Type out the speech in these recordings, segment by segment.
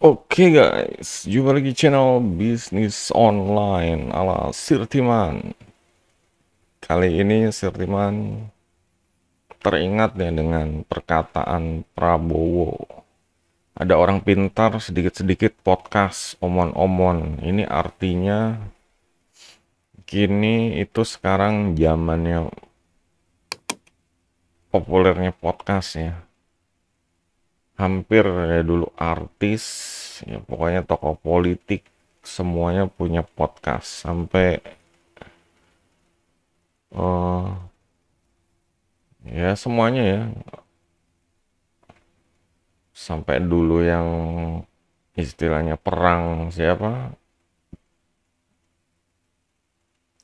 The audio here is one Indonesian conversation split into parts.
Oke guys, jumpa lagi channel bisnis online ala Sirtiman. Kali ini Sirtiman teringat ya dengan perkataan Prabowo. Ada orang pintar sedikit-sedikit podcast omon-omon. Ini artinya kini itu sekarang zamannya populernya podcast ya. Hampir ya dulu artis, ya pokoknya tokoh politik semuanya punya podcast sampai ya semuanya ya, sampai dulu yang istilahnya perang siapa,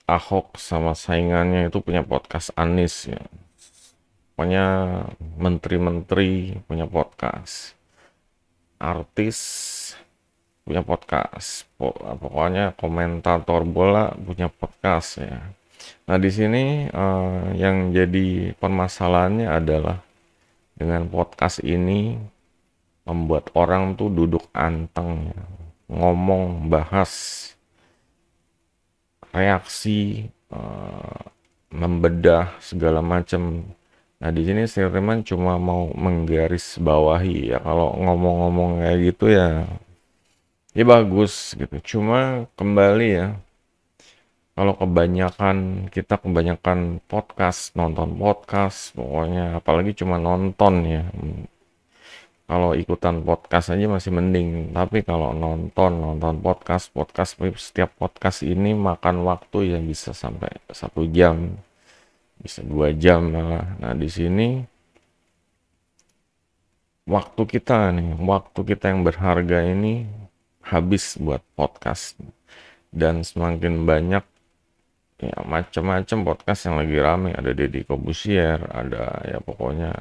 Ahok sama saingannya itu punya podcast, Anies ya, pokoknya menteri-menteri punya podcast, artis punya podcast, pokoknya komentator bola punya podcast ya. Nah di sini yang jadi permasalahannya adalah dengan podcast ini membuat orang tuh duduk anteng ya, ngomong, bahas, reaksi, membedah segala macam. Nah di sini Sirman cuma mau menggaris bawahi ya, kalau ngomong-ngomong kayak gitu ya, ya bagus gitu. Cuma kembali ya, kalau kebanyakan podcast, nonton podcast, pokoknya apalagi cuma nonton ya. Kalau ikutan podcast aja masih mending, tapi kalau nonton podcast, setiap podcast ini makan waktu ya bisa sampai 1 jam, bisa 2 jam malah. Nah di sini waktu kita yang berharga ini habis buat podcast, dan semakin banyak ya macam-macam podcast yang lagi rame. Ada Deddy Corbuzier, ada ya pokoknya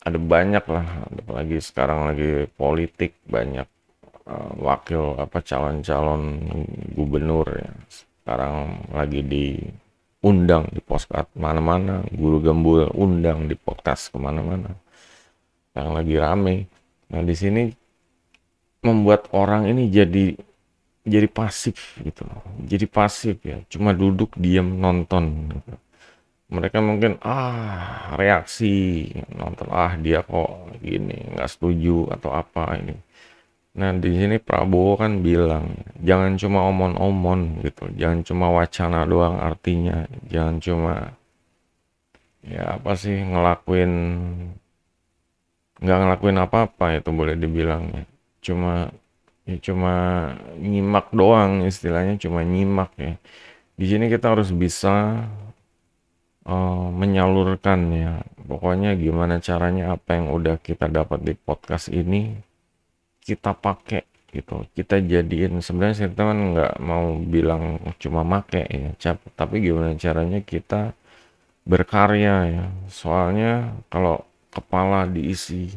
ada banyak lah, apalagi sekarang lagi politik banyak, wakil apa calon-calon gubernur ya sekarang lagi diundang di podcast mana-mana, guru gembul undang di podcast kemana-mana yang lagi rame. Nah di sini membuat orang ini jadi pasif gitu loh, jadi pasif ya, cuma duduk diam nonton gitu. Mereka mungkin reaksi nonton, dia kok gini, nggak setuju atau apa ini. Nah di sini Prabowo kan bilang jangan cuma omon-omon gitu, jangan cuma wacana doang, artinya jangan cuma ya apa sih nggak ngelakuin apa-apa, itu boleh dibilang ya. Cuma nyimak doang, istilahnya cuma nyimak ya. Di sini kita harus bisa menyalurkan ya, pokoknya gimana caranya apa yang udah kita dapat di podcast ini kita pakai gitu, kita jadiin. Sebenarnya saya teman nggak mau bilang cuma make ya, tapi gimana caranya kita berkarya ya. Soalnya kalau kepala diisi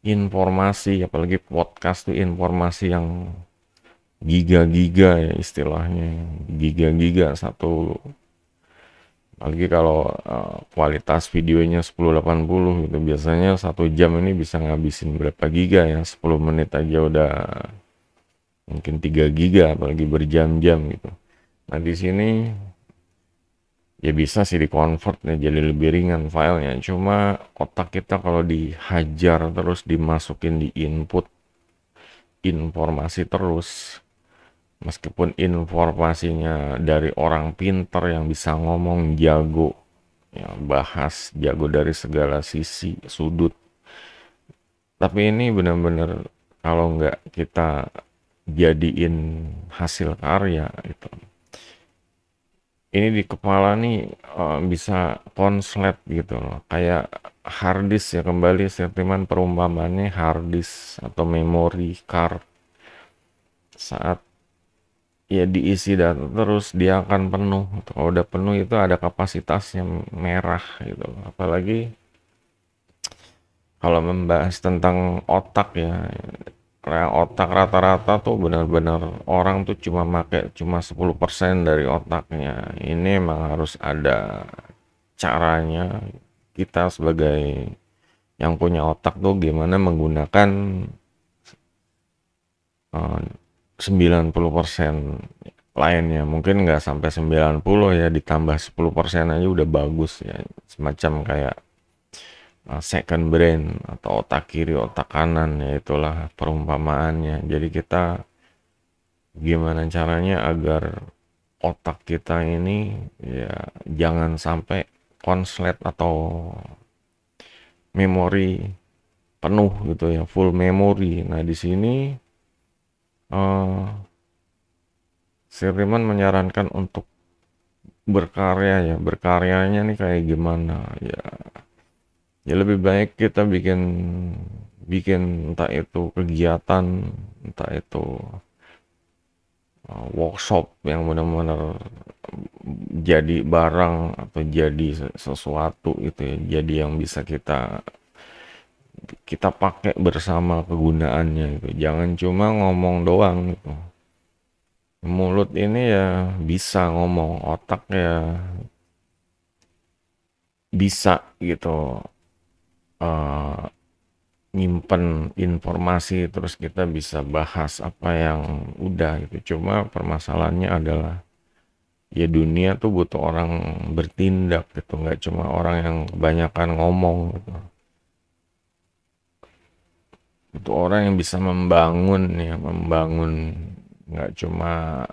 informasi, apalagi podcast tuh informasi yang giga-giga ya, istilahnya giga-giga satu. Apalagi kalau kualitas videonya 1080 gitu, biasanya 1 jam ini bisa ngabisin berapa giga ya, 10 menit aja udah mungkin 3 giga, apalagi berjam-jam gitu. Nah di sini ya bisa sih di-convert ya, jadi lebih ringan filenya. Cuma otak kita kalau dihajar terus, dimasukin di input informasi terus, meskipun informasinya dari orang pinter yang bisa ngomong, jago ya, bahas, jago dari segala sisi sudut, tapi ini benar-benar kalau nggak kita jadiin hasil karya itu, ini di kepala nih bisa konslet gitu loh, kayak harddisk ya. Kembali sentimen perumpamannya harddisk atau memory card, saat ya diisi data terus dia akan penuh. Kalau udah penuh itu ada kapasitasnya merah gitu. Apalagi kalau membahas tentang otak ya, otak rata-rata tuh benar-benar orang tuh cuma pakai cuma 10% dari otaknya. Ini emang harus ada caranya, kita sebagai yang punya otak tuh gimana menggunakan 90% lainnya. Mungkin nggak sampai 90 ya, ditambah 10% aja udah bagus ya. Semacam kayak second brain atau otak kiri, otak kanan, ya itulah perumpamaannya. Jadi kita gimana caranya agar otak kita ini ya jangan sampai konslet atau memori penuh gitu ya, full memory. Nah, di sini Sirriman menyarankan untuk berkarya ya. Berkaryanya nih kayak gimana ya? Ya lebih baik kita bikin bikin entah itu kegiatan, entah itu workshop yang benar-benar jadi barang atau jadi sesuatu gitu ya. Jadi yang bisa kita kita pakai bersama kegunaannya gitu. Jangan cuma ngomong doang gitu. Mulut ini ya bisa ngomong, otak ya bisa gitu eh, nyimpen informasi, terus kita bisa bahas apa yang udah gitu. Cuma permasalahannya adalah ya dunia tuh butuh orang bertindak gitu, nggak cuma orang yang kebanyakan ngomong gitu. Butuh orang yang bisa membangun ya, membangun nggak cuma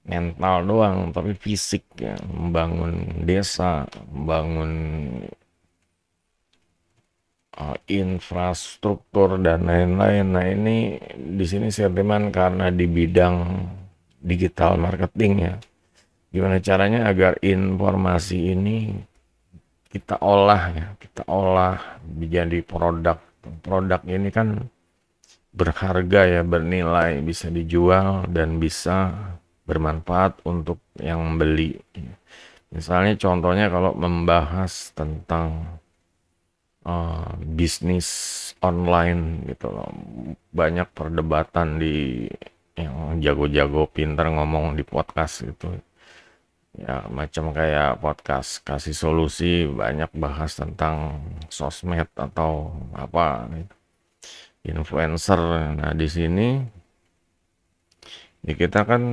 mental doang, tapi fisik ya, membangun desa, membangun infrastruktur dan lain-lain. Nah, ini di sini Sirtiman karena di bidang digital marketing ya. Gimana caranya agar informasi ini kita olah ya, kita olah menjadi produk. Produk ini kan berharga ya, bernilai, bisa dijual dan bisa bermanfaat untuk yang beli. Misalnya contohnya kalau membahas tentang bisnis online gitu loh. Banyak perdebatan di yang jago-jago pinter ngomong di podcast gitu. Ya macam kayak podcast kasih solusi, banyak bahas tentang sosmed atau apa gitu. Influencer. Nah, di sini ya kita kan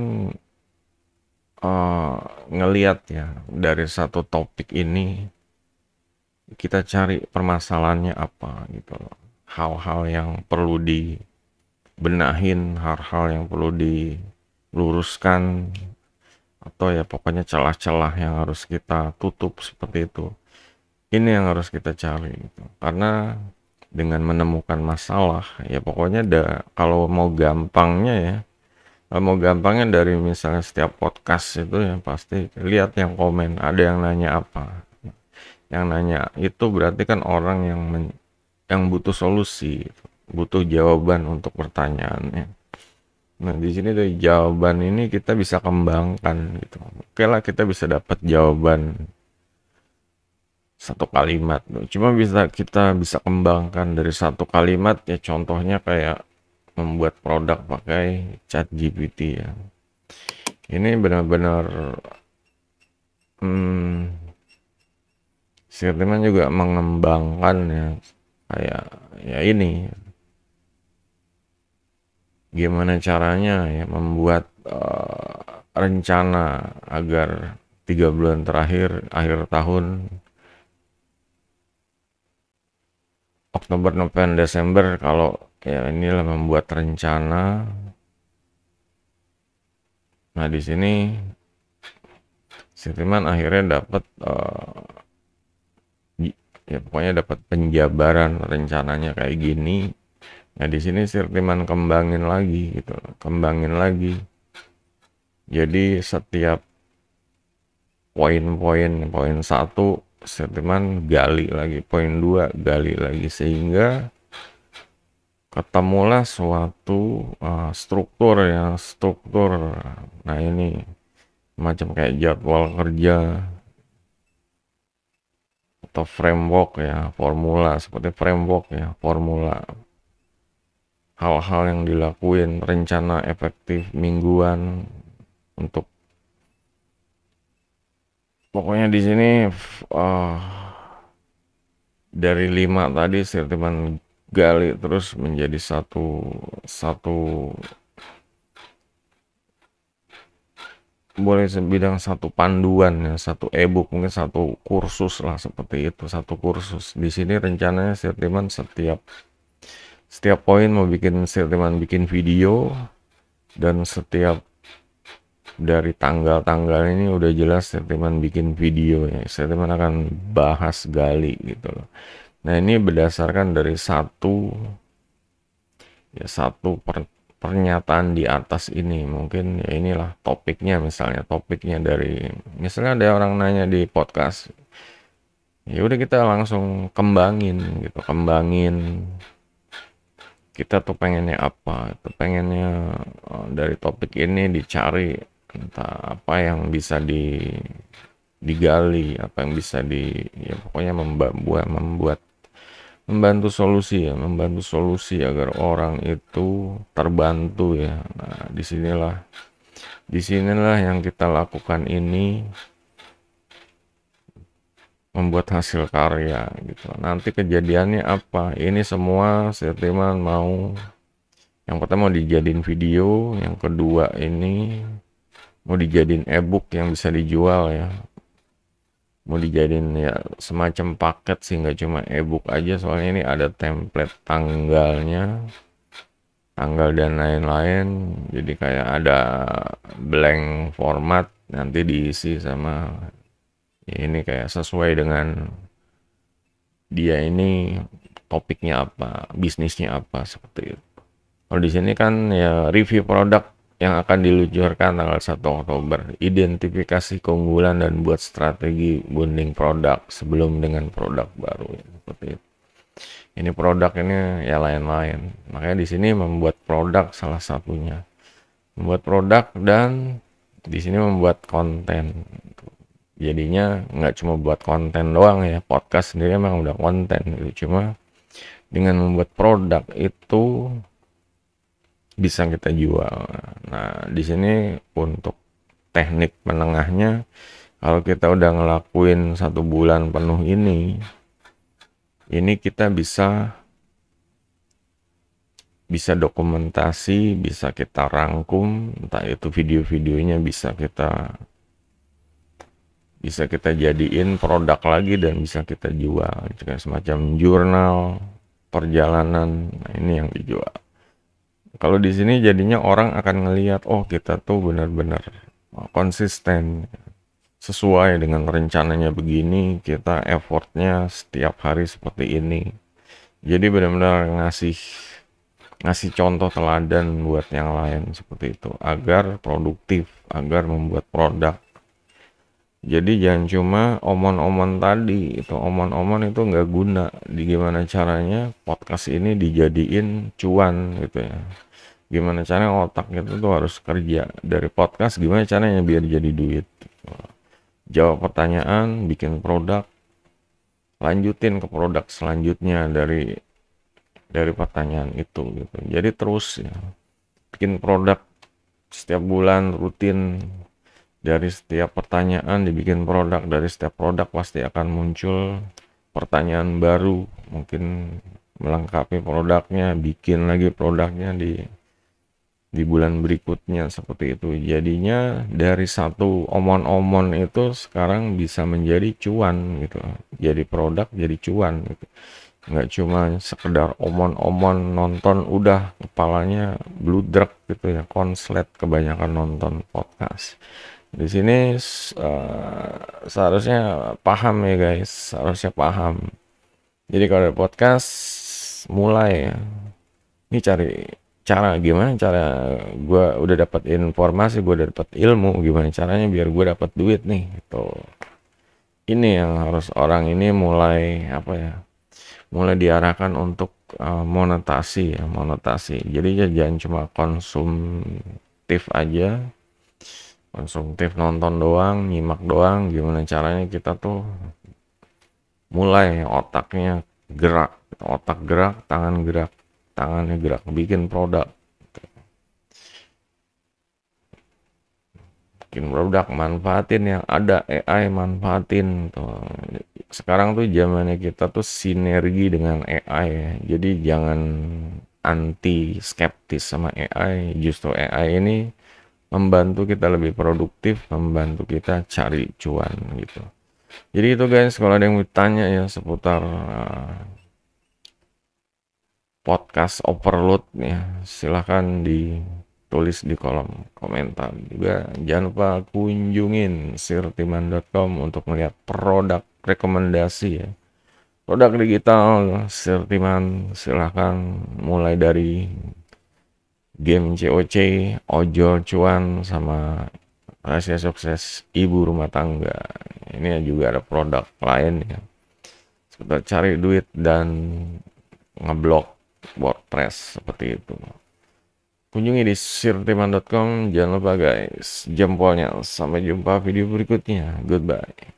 ngeliat ya dari satu topik ini kita cari permasalahannya apa gitu loh. Hal-hal yang perlu dibenahin, hal-hal yang perlu diluruskan, atau ya pokoknya celah-celah yang harus kita tutup seperti itu. Ini yang harus kita cari gitu. Karena dengan menemukan masalah, ya pokoknya kalau mau gampangnya ya, kalau mau gampangnya dari misalnya setiap podcast itu ya pasti lihat yang komen, ada yang nanya apa. Yang nanya itu berarti kan orang yang butuh solusi, butuh jawaban untuk pertanyaannya. Nah, di sini dari jawaban ini kita bisa kembangkan gitu. Oke lah, kita bisa dapat jawaban satu kalimat. Cuma kita bisa kembangkan dari satu kalimat ya, contohnya kayak membuat produk pakai ChatGPT ya. Ini benar-benar Sirtiman juga mengembangkan ya, kayak ya ini gimana caranya ya membuat rencana agar 3 bulan terakhir akhir tahun Oktober, November, Desember, kalau ya inilah membuat rencana. Nah, di sini Sirtiman akhirnya dapat ya pokoknya dapat penjabaran rencananya kayak gini. Nah, di sini Sirtiman kembangin lagi gitu, kembangin lagi. Jadi setiap poin satu Sirtiman gali lagi, poin dua gali lagi, sehingga ketemulah suatu struktur ya, struktur. Nah, ini macam kayak jadwal kerja atau framework ya, formula, seperti framework ya, formula hal-hal yang dilakuin, rencana efektif mingguan untuk pokoknya di sini uh, dari 5 tadi Sirtiman gali terus menjadi satu satu boleh bilang satu panduan ya, satu e-book, mungkin satu kursus lah seperti itu, satu kursus. Di sini rencananya Sirtiman setiap poin mau bikin Sirtiman bikin video, dan setiap dari tanggal-tanggal ini udah jelas Sirtiman bikin video ya. Sirtiman akan bahas gali gitu loh. Nah, ini berdasarkan dari satu pernyataan di atas ini. Mungkin ya inilah topiknya, misalnya dari misalnya ada orang nanya di podcast. Ya udah kita langsung kembangin. Kita tuh pengennya apa? Itu pengennya dari topik ini dicari entah apa yang bisa digali, apa yang bisa ya pokoknya membantu solusi agar orang itu terbantu ya. Nah, disinilah yang kita lakukan ini, membuat hasil karya gitu. Nanti kejadiannya apa? Ini semua Sirtiman mau, yang pertama mau dijadiin video, yang kedua ini mau dijadiin e-book yang bisa dijual ya. Mau dijadiin ya semacam paket sih, nggak cuma e-book aja, soalnya ini ada template tanggal dan lain-lain, jadi kayak ada blank format, nanti diisi sama ya ini kayak sesuai dengan dia ini topiknya apa, bisnisnya apa, seperti itu. Kalau di sini kan ya review produk yang akan diluncurkan tanggal 1 Oktober, identifikasi keunggulan dan buat strategi bundling produk sebelum dengan produk baru ya, seperti itu. Ini produk ini ya lain-lain. Makanya di sini membuat produk salah satunya. Membuat produk dan di sini membuat konten. Jadinya nggak cuma buat konten doang ya. Podcast sendiri emang udah konten gitu. Cuma dengan membuat produk itu bisa kita jual. Nah, di sini untuk teknik menengahnya, kalau kita udah ngelakuin 1 bulan penuh ini kita bisa dokumentasi, bisa kita rangkum, entah itu video-videonya bisa kita jadiin produk lagi dan bisa kita jual. Itu kayak semacam jurnal perjalanan. Nah, ini yang dijual. Kalau di sini jadinya orang akan ngelihat, oh kita tuh benar-benar konsisten, sesuai dengan rencananya begini, kita effortnya setiap hari seperti ini. Jadi benar-benar ngasih contoh teladan buat yang lain seperti itu, agar produktif, agar membuat produk. Jadi jangan cuma omon-omon tadi, itu omon-omon itu nggak guna. Di gimana caranya podcast ini dijadiin cuan gitu ya. Gimana caranya otak itu tuh harus kerja. Dari podcast gimana caranya biar jadi duit. Jawab pertanyaan, bikin produk, lanjutin ke produk selanjutnya dari pertanyaan itu gitu. Jadi terus ya, bikin produk setiap bulan rutin. Dari setiap pertanyaan dibikin produk, dari setiap produk pasti akan muncul pertanyaan baru, mungkin melengkapi produknya, bikin lagi produknya di bulan berikutnya, seperti itu. Jadinya dari satu omon-omon itu sekarang bisa menjadi cuan gitu, jadi produk, jadi cuan gitu. Nggak cuma sekedar omon-omon, nonton udah kepalanya bludrek gitu ya, konslet kebanyakan nonton podcast. Di sini seharusnya paham ya guys, harusnya paham. Jadi kalau ada podcast mulai ya, ini cari cara gimana cara gue udah dapat informasi, gue udah dapat ilmu, gimana caranya biar gue dapat duit nih gitu. Ini yang harus orang ini mulai apa ya, mulai diarahkan untuk monetasi ya, monetasi. Jadi jangan cuma konsumtif nonton doang, nyimak doang. Gimana caranya kita tuh mulai otak gerak, tangannya gerak, bikin produk. bikin produk, manfaatin yang ada AI, manfaatin tuh. Sekarang tuh zamannya kita tuh sinergi dengan AI ya. Jadi jangan anti skeptis sama AI. Justru AI ini membantu kita lebih produktif, membantu kita cari cuan gitu. Jadi itu guys, kalau ada yang bertanya ya seputar podcast overload ya, silahkan ditulis di kolom komentar. Juga jangan lupa kunjungin sirtiman.com untuk melihat produk rekomendasi ya. Produk digital Sirtiman, silahkan mulai dari game COC, ojol cuan, sama rahasia sukses ibu rumah tangga. Ini juga ada produk lain ya, seperti cari duit dan ngeblok WordPress seperti itu. Kunjungi di sirtiman.com. Jangan lupa guys, jempolnya. Sampai jumpa video berikutnya. Goodbye.